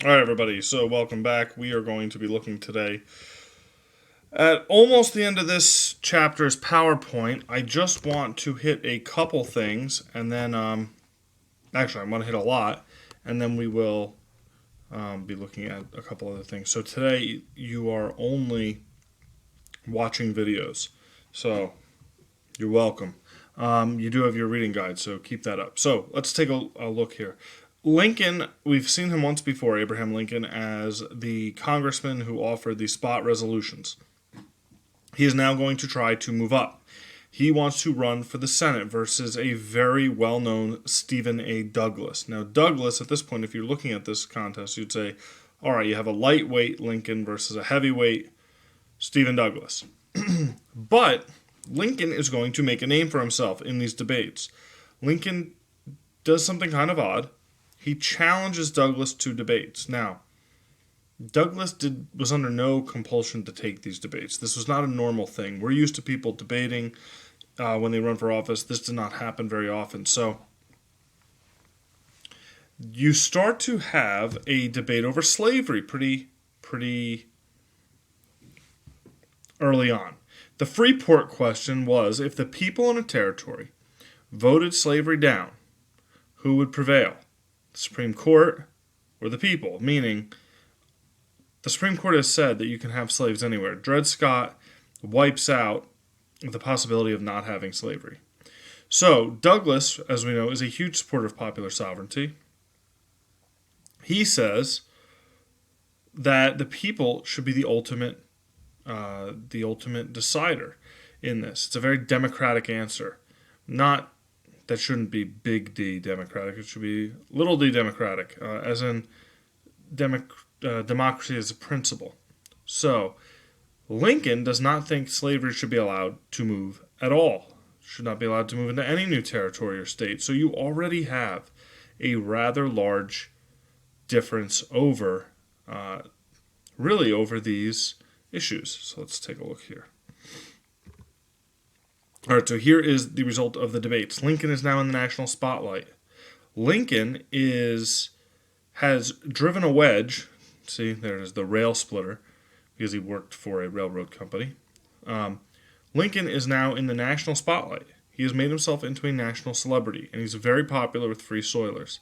All right, everybody. So, welcome back. We are going to be looking today at almost the end of this chapter's PowerPoint. I just want to hit a couple things, and then, actually, I'm going to hit a lot, and then we will be looking at a couple other things. So, today you are only watching videos. So, you're welcome. You do have your reading guide, so keep that up. So, let's take a look here. Lincoln, we've seen him once before, Abraham Lincoln, as the congressman who offered the spot resolutions. He is now going to try to move up. He wants to run for the Senate versus a very well-known Stephen A. Douglas. Now, Douglas, at this point, if you're looking at this contest, you'd say, all right, you have a lightweight Lincoln versus a heavyweight Stephen Douglas. But Lincoln is going to make a name for himself in these debates. Lincoln does something kind of odd. He challenges Douglas to debates. Now, Douglas was under no compulsion to take these debates. This was not a normal thing. We're used to people debating when they run for office. This did not happen very often. So you start to have a debate over slavery pretty early on. The Freeport question was, if the people in a territory voted slavery down, who would prevail? The Supreme Court or the people? Meaning, the Supreme Court has said that you can have slaves anywhere. Dred Scott wipes out the possibility of not having slavery. So, Douglas, as we know, is a huge supporter of popular sovereignty. He says that the people should be the ultimate decider in this. It's a very democratic answer. Not that shouldn't be big D democratic. It should be little d democratic, as in democracy as a principle. So, Lincoln does not think slavery should be allowed to move at all. Should not be allowed to move into any new territory or state. So you already have a rather large difference over these issues. So let's take a look here. All right, so here is the result of the debates. Lincoln is now in the national spotlight. Lincoln has driven a wedge. See, there it is, the rail splitter, because he worked for a railroad company. Lincoln is now in the national spotlight. He has made himself into a national celebrity, and he's very popular with Free Soilers.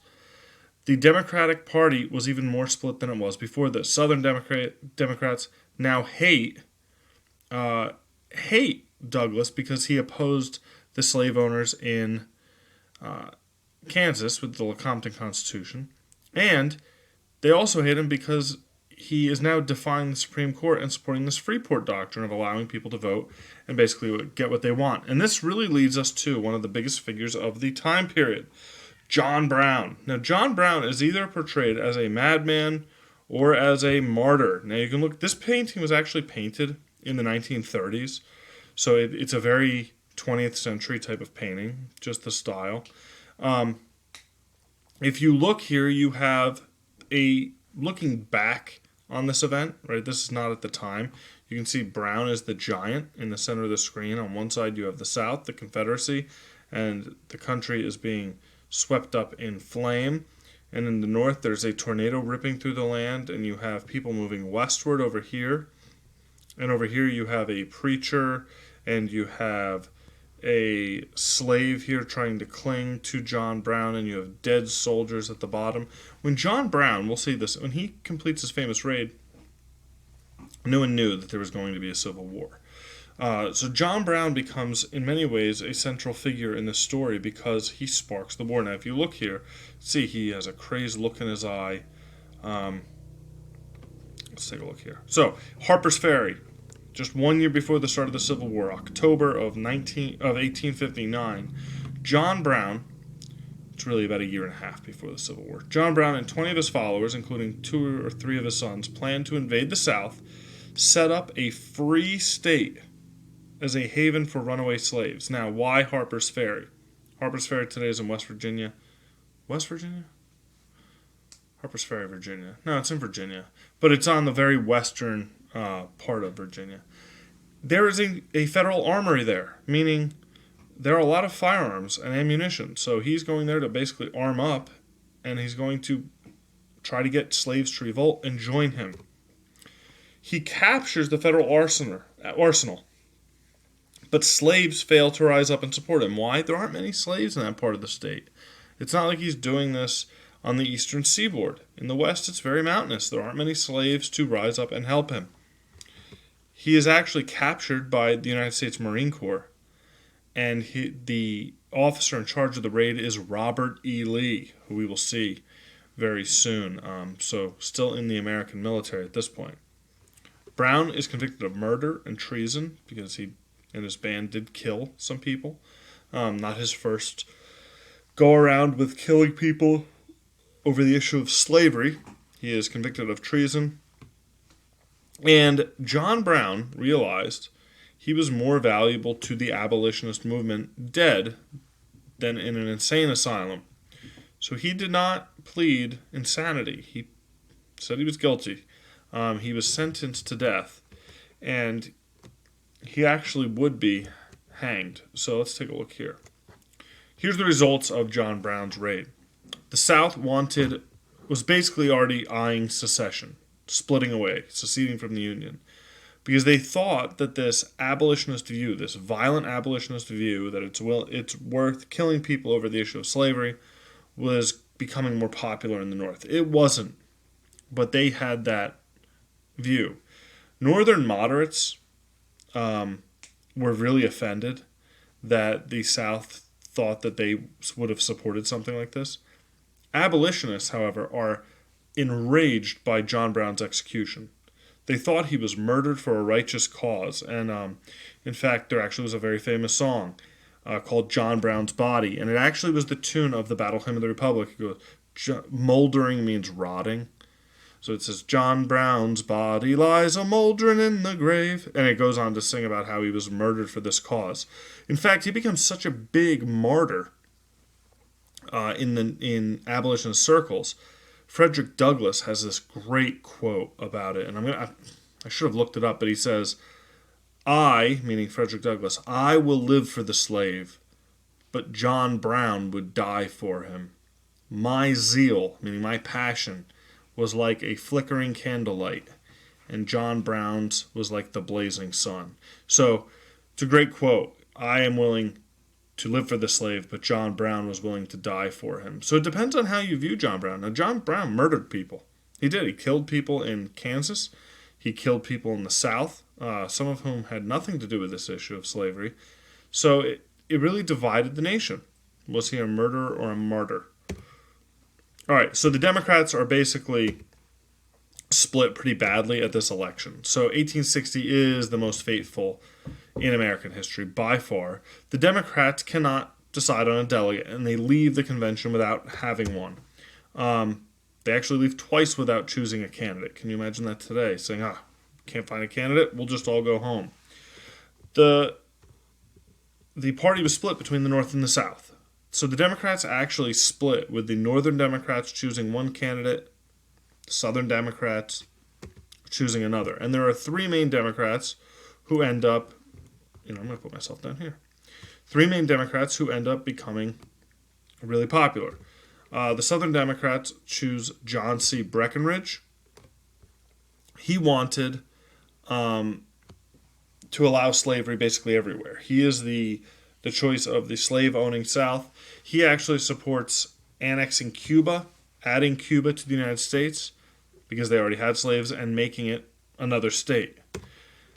The Democratic Party was even more split than it was before this. Southern Democrats now hate Douglas because he opposed the slave owners in Kansas with the Lecompton Constitution. And they also hate him because he is now defying the Supreme Court and supporting this Freeport doctrine of allowing people to vote and basically get what they want. And this really leads us to one of the biggest figures of the time period, John Brown. Now, John Brown is either portrayed as a madman or as a martyr. Now, you can look, this painting was actually painted in the 1930s. So it's a very 20th century type of painting, just the style. If you look here, you have looking back on this event, right? This is not at the time. You can see Brown is the giant in the center of the screen. On one side, you have the South, the Confederacy, and the country is being swept up in flame. And in the north, there's a tornado ripping through the land, and you have people moving westward over here. And over here you have a preacher, and you have a slave here trying to cling to John Brown, and you have dead soldiers at the bottom. When John Brown, we'll see this, when he completes his famous raid, no one knew that there was going to be a civil war. So John Brown becomes, in many ways, a central figure in this story because he sparks the war. Now, if you look here, see he has a crazed look in his eye. Let's take a look here. So, Harper's Ferry, just 1 year before the start of the Civil War, October of 1859, John Brown, it's really about a year and a half before the Civil War, John Brown and 20 of his followers, including 2 or 3 of his sons, planned to invade the South, set up a free state as a haven for runaway slaves. Now, why Harper's Ferry? Harper's Ferry today is in West Virginia. West Virginia? Harper's Ferry, Virginia. No, it's in Virginia. But it's on the very western part of Virginia. There is a federal armory there, meaning there are a lot of firearms and ammunition. So he's going there to basically arm up, and he's going to try to get slaves to revolt and join him. He captures the federal arsenal, but slaves fail to rise up and support him. Why? There aren't many slaves in that part of the state. It's not like he's doing this on the eastern seaboard. In the west, it's very mountainous. There aren't many slaves to rise up and help him. He is actually captured by the United States Marine Corps, and the officer in charge of the raid is Robert E. Lee, who we will see very soon. So still in the American military at this point. Brown is convicted of murder and treason because he and his band did kill some people. Not his first go around with killing people over the issue of slavery. He is convicted of treason. And John Brown realized he was more valuable to the abolitionist movement dead than in an insane asylum. So he did not plead insanity. He said he was guilty. He was sentenced to death, and he actually would be hanged. So let's take a look here. Here's the results of John Brown's raid. The South was basically already eyeing secession, splitting away, seceding from the Union, because they thought that this abolitionist view, this violent abolitionist view, that it's worth killing people over the issue of slavery, was becoming more popular in the North. It wasn't, but they had that view. Northern moderates were really offended that the South thought that they would have supported something like this. Abolitionists, however, are enraged by John Brown's execution. They thought he was murdered for a righteous cause, and in fact, there actually was a very famous song called John Brown's Body, and it actually was the tune of the Battle Hymn of the Republic. It goes, moldering means rotting. So it says, John Brown's body lies a-mouldering in the grave. And it goes on to sing about how he was murdered for this cause. In fact, he becomes such a big martyr in abolitionist circles. Frederick Douglass has this great quote about it. And I should have looked it up, but he says, I, meaning Frederick Douglass, I will live for the slave, but John Brown would die for him. My zeal, meaning my passion, was like a flickering candlelight, and John Brown's was like the blazing sun. So, it's a great quote. I am willing to live for the slave, but John Brown was willing to die for him. So it depends on how you view John Brown. Now, John Brown murdered people. He did. He killed people in Kansas. He killed people in the South, some of whom had nothing to do with this issue of slavery. So it really divided the nation. Was he a murderer or a martyr? All right, so the Democrats are basically split pretty badly at this election. So 1860 is the most fateful in American history by far. The Democrats cannot decide on a delegate, and they leave the convention without having one. They actually leave twice without choosing a candidate. Can you imagine that today? Saying, can't find a candidate, we'll just all go home. The party was split between the North and the South. So the Democrats actually split, with the Northern Democrats choosing one candidate, the Southern Democrats choosing another. And there are three main Democrats who end up, I'm going to put myself down here. Three main Democrats who end up becoming really popular. The Southern Democrats choose John C. Breckinridge. He wanted to allow slavery basically everywhere. He is the choice of the slave-owning South. He actually supports annexing Cuba, adding Cuba to the United States, because they already had slaves, and making it another state.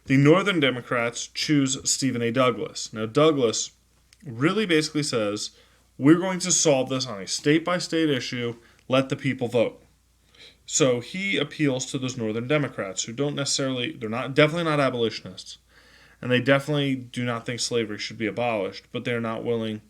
The Northern Democrats choose Stephen A. Douglas. Now, Douglas really basically says, we're going to solve this on a state-by-state issue, let the people vote. So he appeals to those Northern Democrats who don't necessarily, definitely not abolitionists, and they definitely do not think slavery should be abolished, but they're not willing,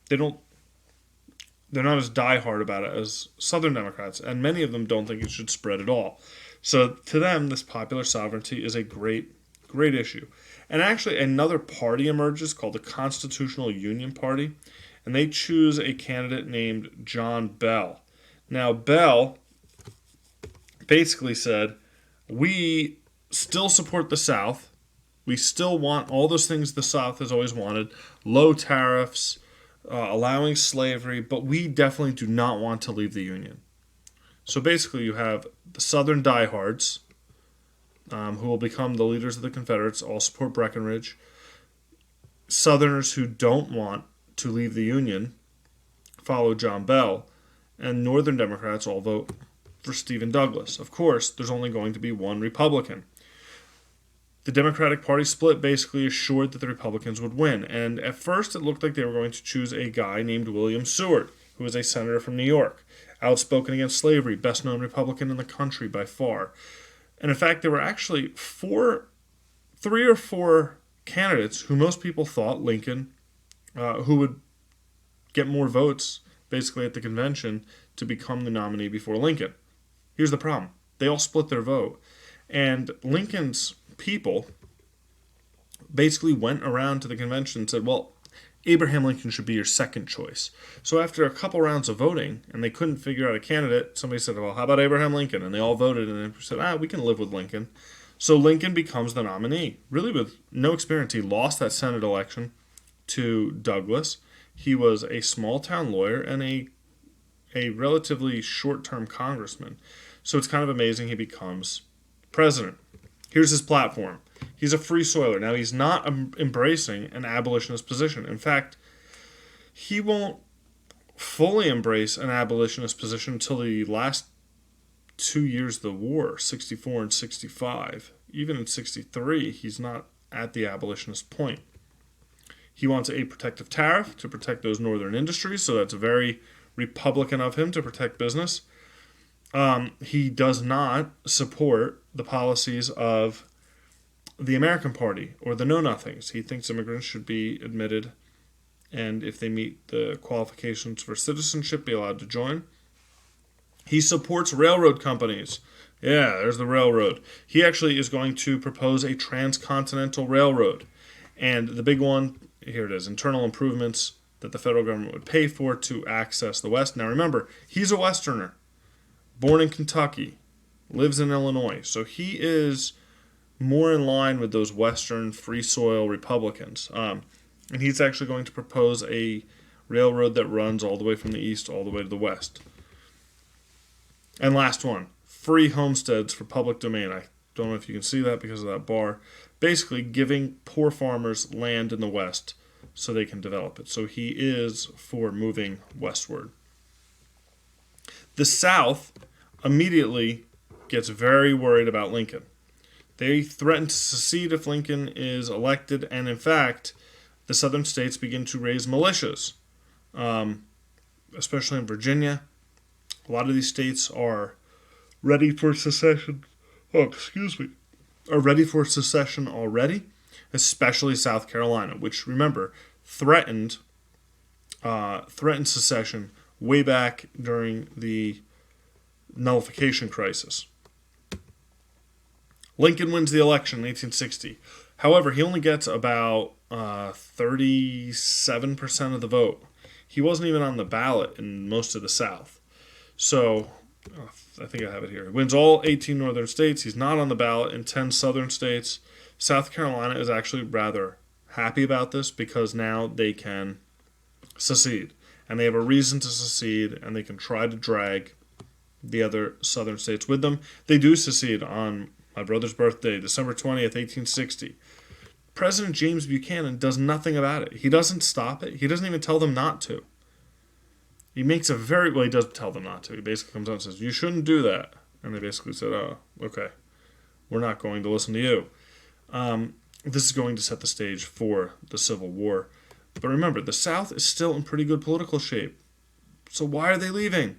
they're not as diehard about it as Southern Democrats, and many of them don't think it should spread at all. So to them, this popular sovereignty is a great issue. And actually, another party emerges called the Constitutional Union Party, and they choose a candidate named John Bell. Now, Bell basically said, we still support the South. We still want all those things the South has always wanted, low tariffs, allowing slavery, but we definitely do not want to leave the Union. So basically, you have the Southern diehards, who will become the leaders of the Confederates, all support Breckinridge. Southerners who don't want to leave the Union follow John Bell. And Northern Democrats all vote for Stephen Douglas. Of course, there's only going to be one Republican. The Democratic Party split basically assured that the Republicans would win. And at first, it looked like they were going to choose a guy named William Seward, who was a senator from New York, outspoken against slavery, best known Republican in the country by far. And in fact, there were actually three or four candidates who most people thought Lincoln, who would get more votes basically at the convention to become the nominee before Lincoln. Here's the problem. They all split their vote. And Lincoln's people basically went around to the convention and said, well, Abraham Lincoln should be your second choice. So after a couple rounds of voting, and they couldn't figure out a candidate, somebody said, well, how about Abraham Lincoln? And they all voted, and they said, we can live with Lincoln. So Lincoln becomes the nominee, really with no experience. He lost that Senate election to Douglas. He was a small-town lawyer and a relatively short-term congressman. So it's kind of amazing he becomes president. Here's his platform. He's a free soiler. Now, he's not embracing an abolitionist position. In fact, he won't fully embrace an abolitionist position until the last 2 years of the war, 64 and 65. Even in 63, he's not at the abolitionist point. He wants a protective tariff to protect those northern industries, so that's very Republican of him to protect business. He does not support the policies of the American Party or the Know-Nothings. He thinks immigrants should be admitted, and if they meet the qualifications for citizenship, be allowed to join. He supports railroad companies. Yeah, there's the railroad. He actually is going to propose a transcontinental railroad. And the big one, here it is, internal improvements that the federal government would pay for to access the West. Now remember, he's a Westerner, born in Kentucky, lives in Illinois. So he is more in line with those Western free soil Republicans. And he's actually going to propose a railroad that runs all the way from the east all the way to the west. And last one, free homesteads for public domain. I don't know if you can see that because of that bar. Basically giving poor farmers land in the west so they can develop it. So he is for moving westward. The South immediately gets very worried about Lincoln. They threaten to secede if Lincoln is elected, and in fact, the southern states begin to raise militias, especially in Virginia. A lot of these states are ready for secession. Are ready for secession already, especially South Carolina, which, remember, threatened secession way back during the nullification crisis. Lincoln wins the election in 1860. However, he only gets about 37% of the vote. He wasn't even on the ballot in most of the South. So, I think I have it here. He wins all 18 northern states. He's not on the ballot in 10 southern states. South Carolina is actually rather happy about this because now they can secede. And they have a reason to secede, and they can try to drag the other southern states with them. They do secede on my brother's birthday, December 20th, 1860. President James Buchanan does nothing about it. He doesn't stop it. He doesn't even tell them not to. He makes a he does tell them not to. He basically comes out and says, you shouldn't do that. And they basically said, oh, okay, we're not going to listen to you. This is going to set the stage for the Civil War. But remember, the South is still in pretty good political shape. So why are they leaving?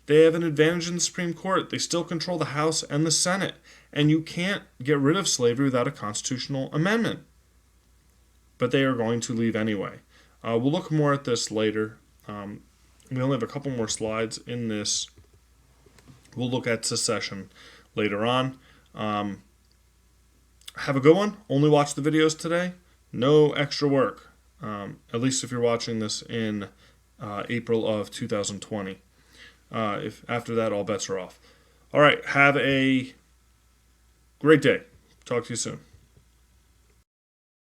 They have an advantage in the Supreme Court. They still control the House and the Senate. And you can't get rid of slavery without a constitutional amendment. But they are going to leave anyway. We'll look more at this later. We only have a couple more slides in this. We'll look at secession later on. Have a good one. Only watch the videos today. No extra work. At least if you're watching this in April of 2020. If after that, all bets are off. All right. Have a great day. Talk to you soon.